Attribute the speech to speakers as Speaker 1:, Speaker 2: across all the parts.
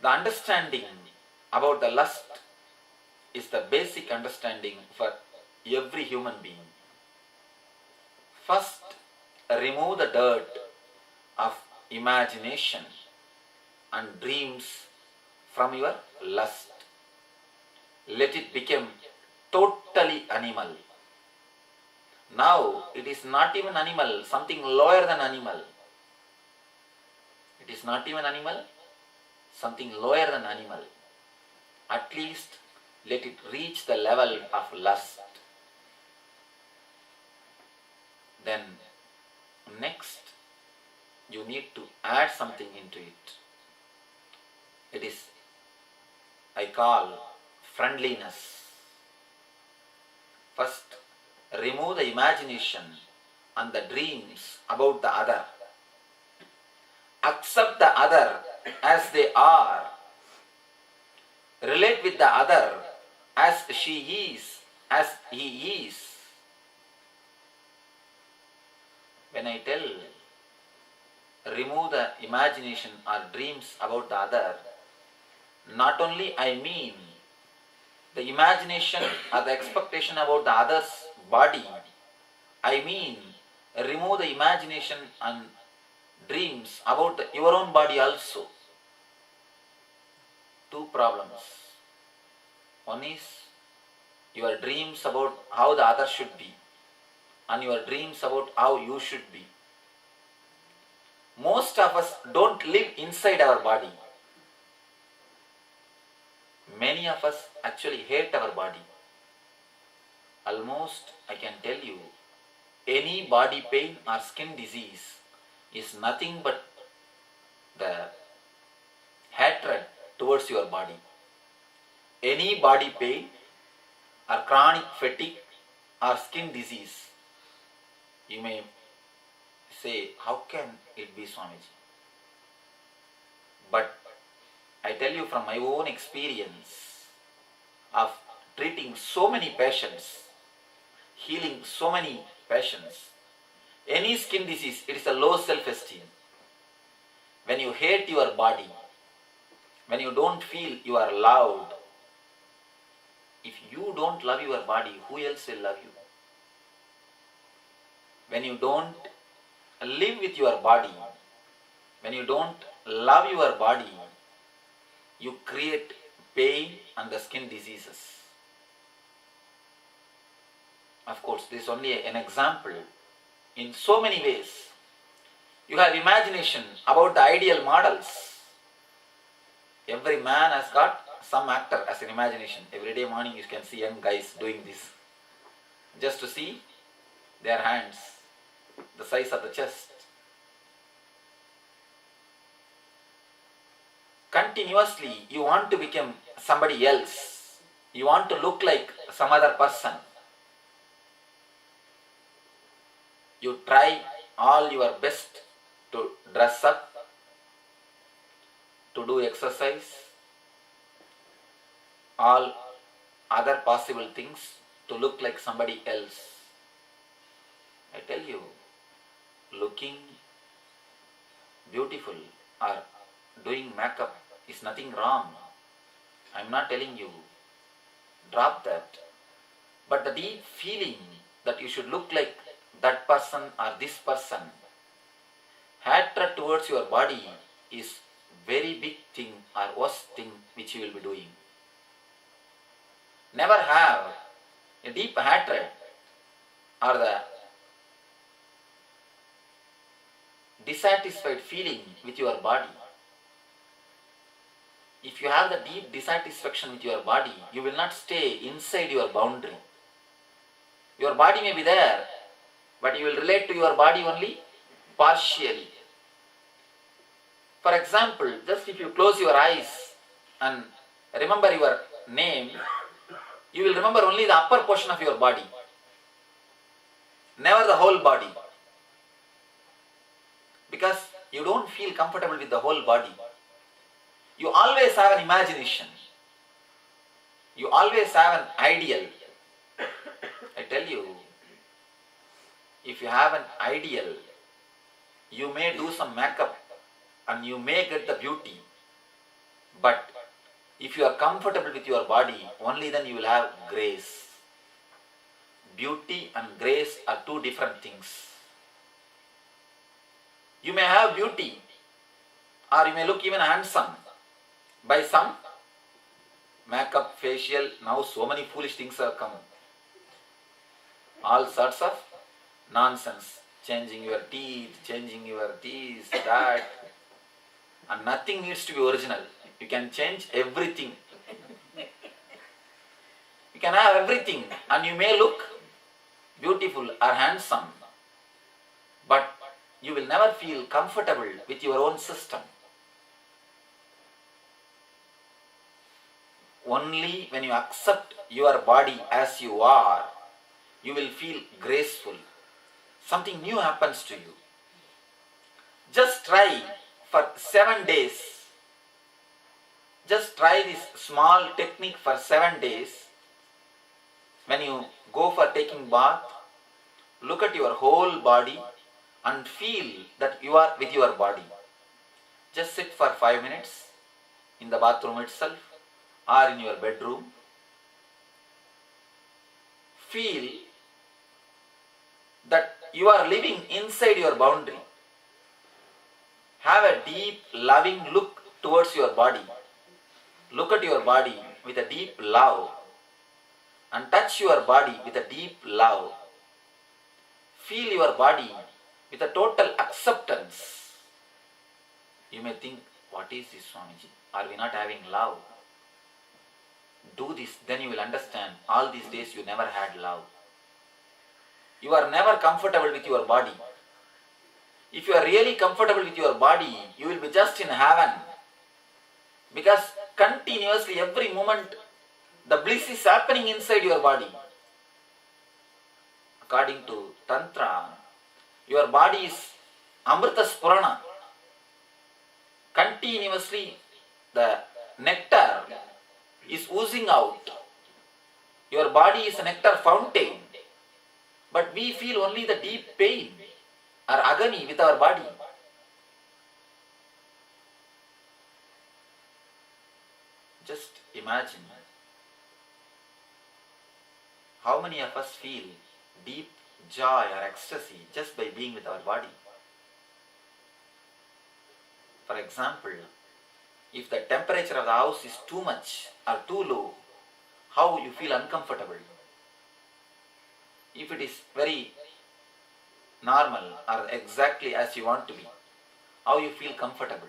Speaker 1: The understanding about the lust is the basic understanding for every human being. First, remove the dirt of imagination and dreams from your lust. Let it become totally animal. Now it is not even animal, something lower than animal. It is not even animal, something lower than animal. At least let it reach the level of lust. Then next you need to add something into it. It is, I call, friendliness. First, remove the imagination and the dreams about the other. Accept the other as they are. Relate with the other as she is, as he is. When I tell remove the imagination or dreams about the other, not only I mean the imagination or the expectation about the other's body, I mean remove the imagination and dreams about your own body also. Two problems. One is your dreams about how the other should be, and your dreams about how you should be. Most of us don't live inside our body. Many of us actually hate our body. Almost, I can tell you, any body pain or skin disease is nothing but the hatred towards your body. Any body pain or chronic fatigue or skin disease, you may say, how can it be, Swamiji? But I tell you from my own experience of treating so many patients, healing so many patients, any skin disease, it is a low self-esteem. When you hate your body, when you don't feel you are loved, if you don't love your body, who else will love you? When you don't live with your body, when you don't love your body, you create pain and the skin diseases. Of course, this is only an example. In so many ways, you have imagination about the ideal models. Every man has got some actor as an imagination. Every day morning you can see young guys doing this, just to see their hands, the size of the chest. Continuously you want to become somebody else. You want to look like some other person. You try all your best to dress up, to do exercise, all other possible things to look like somebody else. I tell you, looking beautiful or doing makeup is nothing wrong. I'm not telling you, drop that. But the deep feeling that you should look like that person or this person, hatred towards your body is very big thing or worst thing which you will be doing. Never have a deep hatred or the dissatisfied feeling with your body. If you have the deep dissatisfaction with your body, you will not stay inside your boundary. Your body may be there, but you will relate to your body only partially. For example, just if you close your eyes and remember your name, you will remember only the upper portion of your body, never the whole body. Because you don't feel comfortable with the whole body. You always have an imagination. You always have an ideal. I tell you, if you have an ideal, you may do some makeup and you may get the beauty, but If you are comfortable with your body, only then you will have grace. Beauty and grace are two different things. You may have beauty, or you may look even handsome by some makeup, facial. Now so many foolish things have come. All sorts of nonsense. Changing your teeth, changing your this, that. And nothing needs to be original. You can change everything. You can have everything and you may look beautiful or handsome, but you will never feel comfortable with your own system. Only when you accept your body as you are, you will feel graceful. Something new happens to you. Just try for 7 days. Just try this small technique for 7 days. When you go for taking bath, look at your whole body and feel that you are with your body. Just sit for 5 minutes in the bathroom itself or in your bedroom. Feel that you are living inside your boundary. Have a deep, loving look towards your body. Look at your body with a deep love and touch your body with a deep love. Feel your body with a total acceptance. You may think, what is this, Swamiji? Are we not having love? Do this, then you will understand. All these days you never had love. You are never comfortable with your body. If you are really comfortable with your body, you will be just in heaven. Because continuously, every moment, the bliss is happening inside your body. According to Tantra, your body is Amrita Spurana. Continuously, the nectar is oozing out. Your body is a nectar fountain. But we feel only the deep pain or agony with our body. Just imagine how many of us feel deep joy or ecstasy just by being with our body. For example, if the temperature of the house is too much or too low, how you feel uncomfortable. If it is very normal or exactly as you want to be, how you feel comfortable.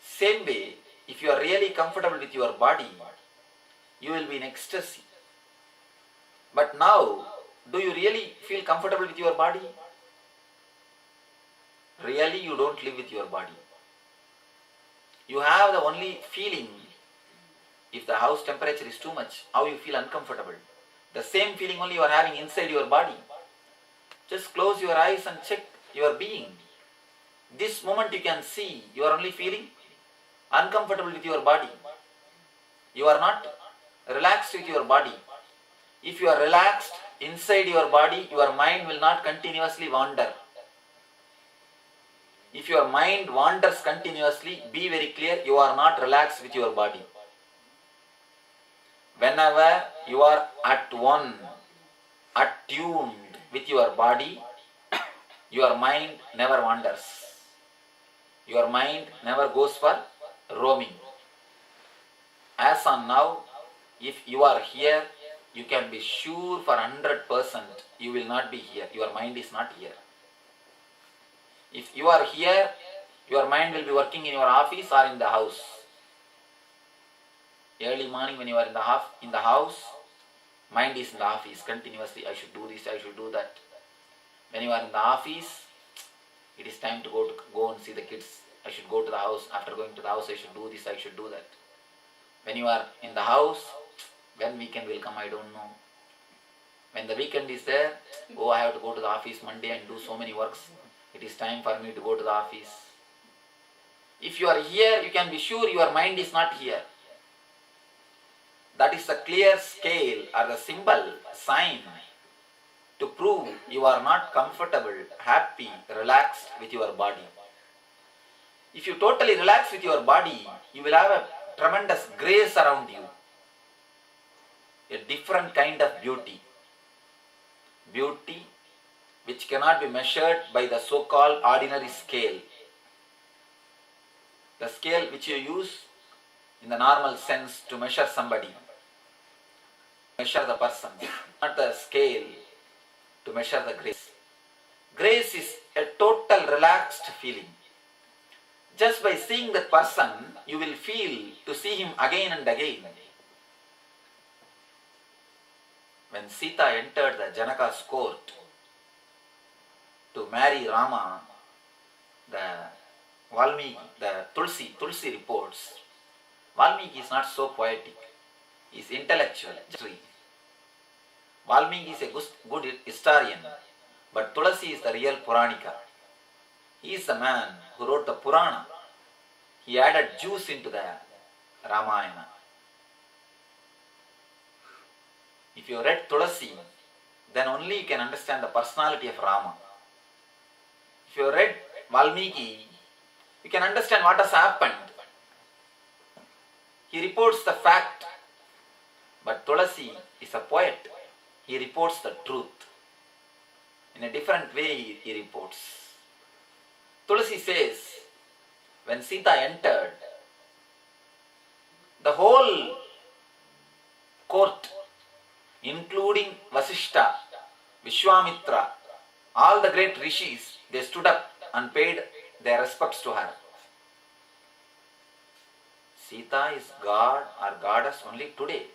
Speaker 1: Same way, if you are really comfortable with your body, you will be in ecstasy. But now, do you really feel comfortable with your body? Really, you don't live with your body. You have the only feeling, if the house temperature is too much, how you feel uncomfortable. The same feeling only you are having inside your body. Just close your eyes and check your being. This moment you can see, you are only feeling uncomfortable with your body. You are not relaxed with your body. If you are relaxed inside your body, your mind will not continuously wander. If your mind wanders continuously, be very clear, you are not relaxed with your body. Whenever you are at one, attuned with your body, your mind never wanders. Your mind never goes for roaming. As on now, if you are here, you can be sure for 100% you will not be here. Your mind is not here. If you are here, your mind will be working in your office or in the house. Early morning when you are in the house, mind is in the office continuously. I should do this, I should do that. When you are in the office, it is time to go and see the kids. I should go to the house. After going to the house, I should do this, I should do that. When you are in the house, when weekend will come, I don't know. When the weekend is there, oh, I have to go to the office Monday and do so many works. It is time for me to go to the office. If you are here, you can be sure your mind is not here. That is the clear scale or the symbol, sign to prove you are not comfortable, happy, relaxed with your body. If you totally relax with your body, you will have a tremendous grace around you. A different kind of beauty. Beauty which cannot be measured by the so-called ordinary scale. The scale which you use in the normal sense to measure somebody, measure the person, not the scale to measure the grace. Grace is a total relaxed feeling. Just by seeing that person, you will feel to see him again and again. When Sita entered the Janaka's court to marry Rama, the Tulsi reports, Valmiki is not so poetic, he is intellectual. Valmiki is a good historian, but Tulsi is the real Puranika. He is the man who wrote the Purana. He added juice into the Ramayana. If you read Tulsi, then only you can understand the personality of Rama. If you read Valmiki, you can understand what has happened. He reports the fact, but Tulsi is a poet. He reports the truth. In a different way he reports. Tulsi says, when Sita entered, the whole court, including Vasishta, Vishwamitra, all the great rishis, they stood up and paid their respects to her. Sita is God or goddess only today.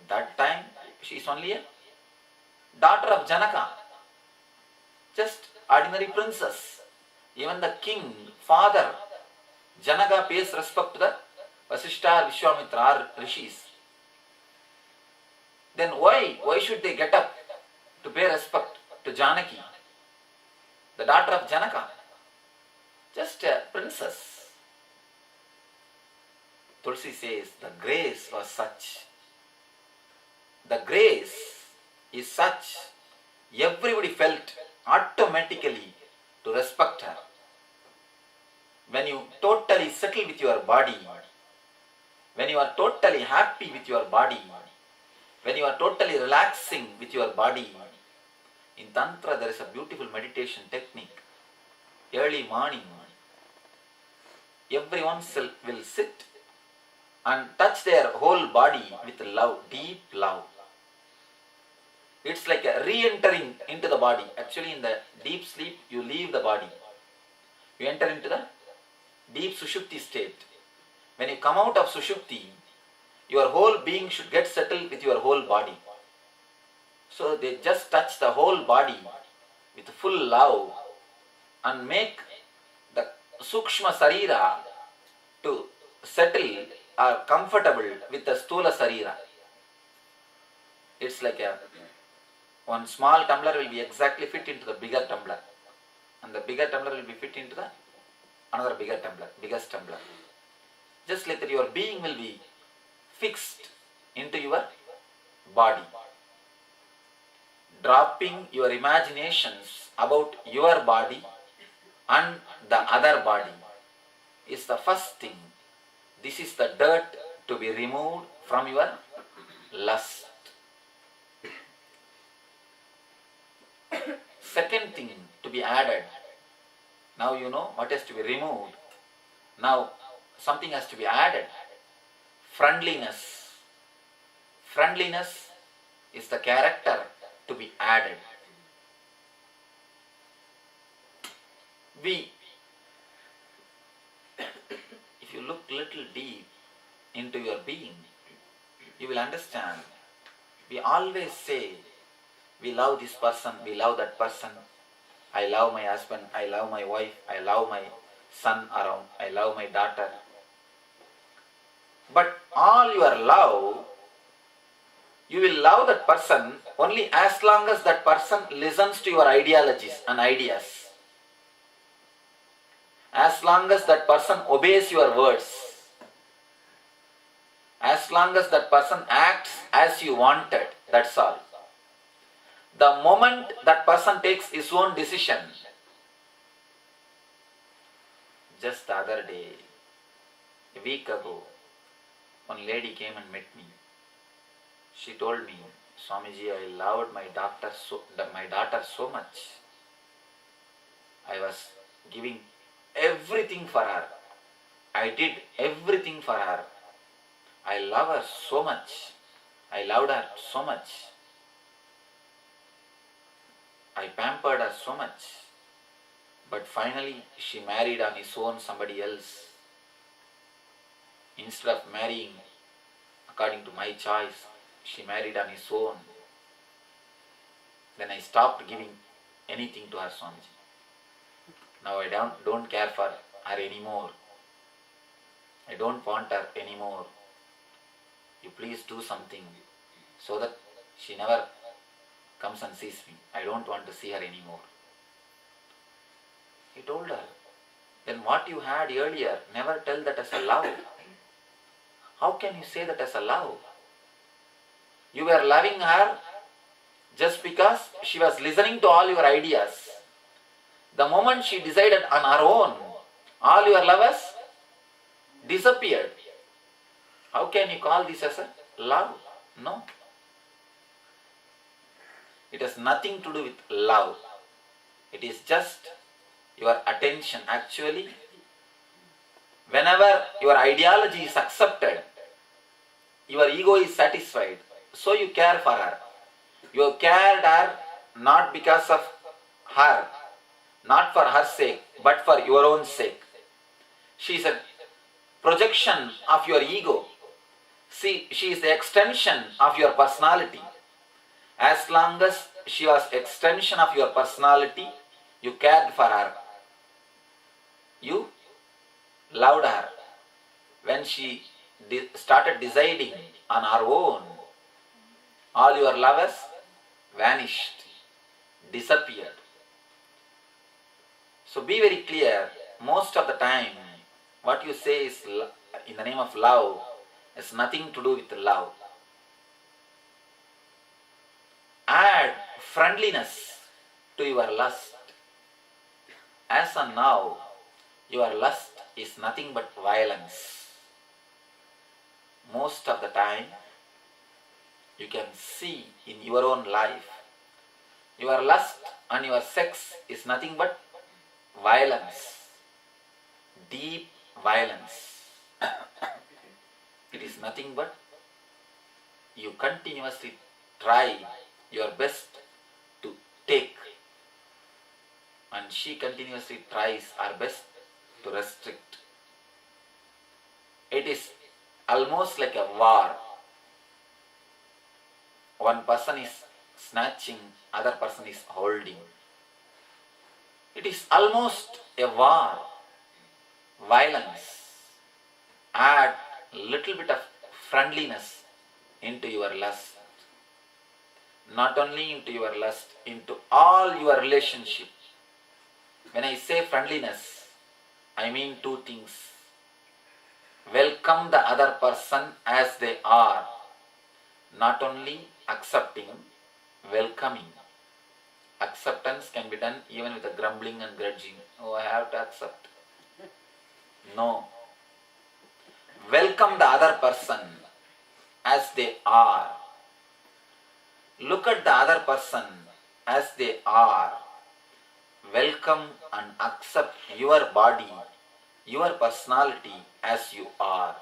Speaker 1: That time she is only a daughter of Janaka, just ordinary princess. Even the king, father, Janaka pays respect to the Vasishta, Vishwamitra or rishis. Then why should they get up to pay respect to Janaki, the daughter of Janaka? Just a princess. Tulsi says the grace was such. The grace is such. Everybody felt automatically to respect her. When you totally settle with your body, when you are totally happy with your body, when you are totally relaxing with your body, in Tantra there is a beautiful meditation technique. Early morning, everyone will sit and touch their whole body with love, deep love. It's like a re-entering into the body. Actually, in the deep sleep, you leave the body. You enter into the deep Sushupti state. When you come out of Sushupti, your whole being should get settled with your whole body. So they just touch the whole body with full love and make the Sukshma Sarira to settle or comfortable with the Stula Sarira. It's like one small tumbler will be exactly fit into the bigger tumbler, and the bigger tumbler will be fit into the another bigger tumbler, biggest tumbler. Just like that, your being will be fixed into your body. Dropping your imaginations about your body and the other body is the first thing. This is the dirt to be removed from your lust. Second thing to be added. Now you know what has to be removed. Now something has to be added. Friendliness. Friendliness is the character to be added. If you look little deep into your being, you will understand. We always say, we love this person, we love that person. I love my husband, I love my wife, I love my son around, I love my daughter. But all your love, you will love that person only as long as that person listens to your ideologies and ideas. As long as that person obeys your words. As long as that person acts as you wanted, that's all. The moment that person takes his own decision, Just the other day, a week ago, one lady came and met me. She told me, Swamiji, I loved my daughter so much. I was giving everything for her. I did everything for her. I love her so much. I loved her so much. I pampered her so much. But finally, she married on his own somebody else. Instead of marrying according to my choice, she married on his own. Then I stopped giving anything to her, Swamiji. Now I don't care for her anymore. I don't want her anymore. You please do something so that she never comes and sees me. I don't want to see her anymore. He told her, then what you had earlier, never tell that as a love. How can you say that as a love? You were loving her just because she was listening to all your ideas. The moment she decided on her own, all your lovers disappeared. How can you call this as a love? No. It has nothing to do with love. It is just your attention. Actually, whenever your ideology is accepted, your ego is satisfied. So you care for her. You cared her not because of her, not for her sake, but for your own sake. She is a projection of your ego. See, she is the extension of your personality. As long as she was extension of your personality, you cared for her. You loved her. When she started deciding on her own, all your lovers vanished, disappeared. So be very clear. Most of the time, what you say is in the name of love has nothing to do with love. Add friendliness to your lust. As of now, your lust is nothing but violence. Most of the time, you can see in your own life, your lust and your sex is nothing but violence, deep violence. It is nothing but you continuously try your best to take, and she continuously tries her best to restrict. It is almost like a war. One person is snatching, other person is holding. It is almost a war, violence. Add little bit of friendliness into your lust. Not only into your lust, into all your relationships. When I say friendliness, I mean two things. Welcome the other person as they are. Not only accepting, welcoming. Acceptance can be done even with a grumbling and grudging. Oh, I have to accept. No. Welcome the other person as they are. Look at the other person as they are. Welcome and accept your body, your personality as you are.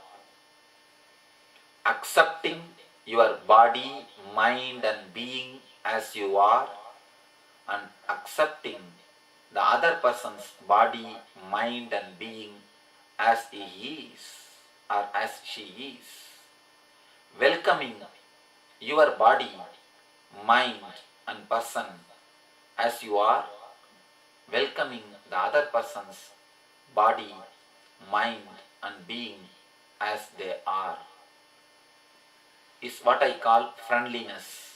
Speaker 1: Accepting your body, mind and being as you are, and accepting the other person's body, mind and being as he is or as she is. Welcoming your body, mind and person as you are, welcoming the other person's body, mind and being as they are, is what I call friendliness.